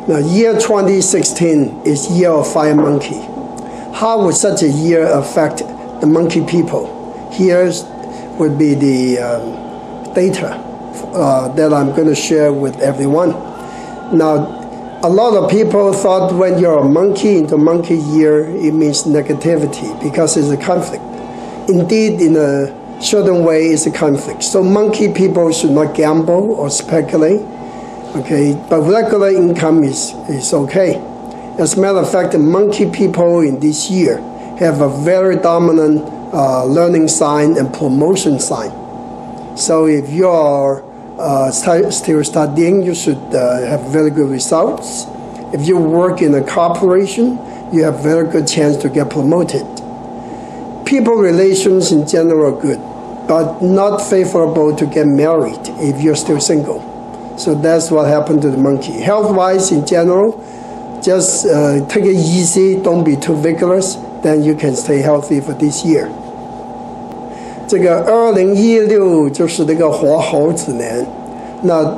Now, year 2016 is year of fire monkey. How would such a year affect the monkey people? Here would be the data that I'm going to share with everyone. Now, a lot of people thought when you're a monkey into monkey year, it means negativity because it's a conflict. Indeed, in a certain way, it's a conflict. So monkey people should not gamble or speculate. Okay, but regular income is okay. As a matter of fact, the monkey people in this year have a very dominant learning sign and promotion sign. So if you are still studying, you should have very good results. If you work in a corporation, you have very good chance to get promoted. People relations in general are good, but not favorable to get married if you're still single. So that's what happened to the monkey. Health-wise, in general, just take it easy, don't be too vigorous, then you can stay healthy for this year. 这个2016就是这个活猴子年，那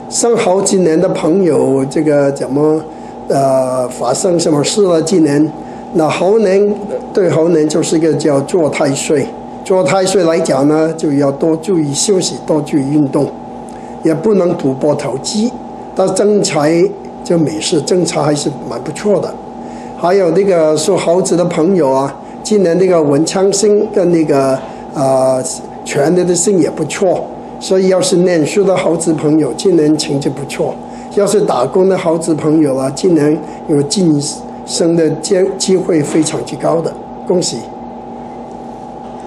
生猴子年的朋友，这个怎么发生什么事了？今年，那猴年对猴年就是一个叫坐太岁，坐太岁来讲呢，就要多注意休息，多注意运动。也不能赌博投机，但正财就没事，正财还是蛮不错的。还有那个属猴子的朋友啊，今年那个文昌星跟那个权力的星也不错，所以要是念书的猴子朋友，今年成绩不错；要是打工的猴子朋友啊，今年有晋升的机会非常之高的，恭喜。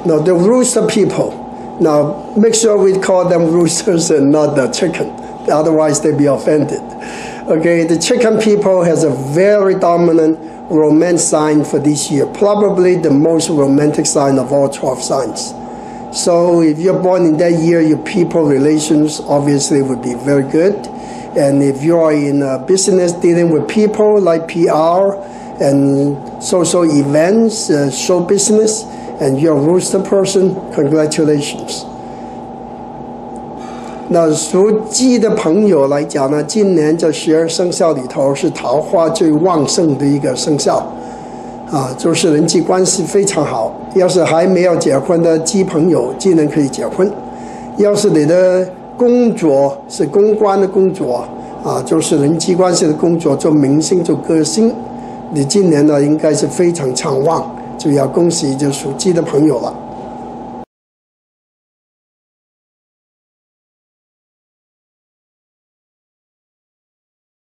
Now the rooster people. Now, make sure we call them roosters and not the chicken. Otherwise, they'll be offended. Okay, the chicken people has a very dominant romance sign for this year. Probably the most romantic sign of all 12 signs. So if you're born in that year, your people relations obviously would be very good. And if you are in a business dealing with people like PR and social events, show business, and you're a rooster person, congratulations. 那属鸡的朋友来讲呢，今年这12生肖里头是桃花最旺盛的一个生肖，就是人际关系非常好。要是还没有结婚的鸡朋友，今年可以结婚。要是你的工作是公关的工作就是人际关系的工作，做明星做歌星，你今年呢应该是非常畅旺。就要恭喜就属鸡的朋友了。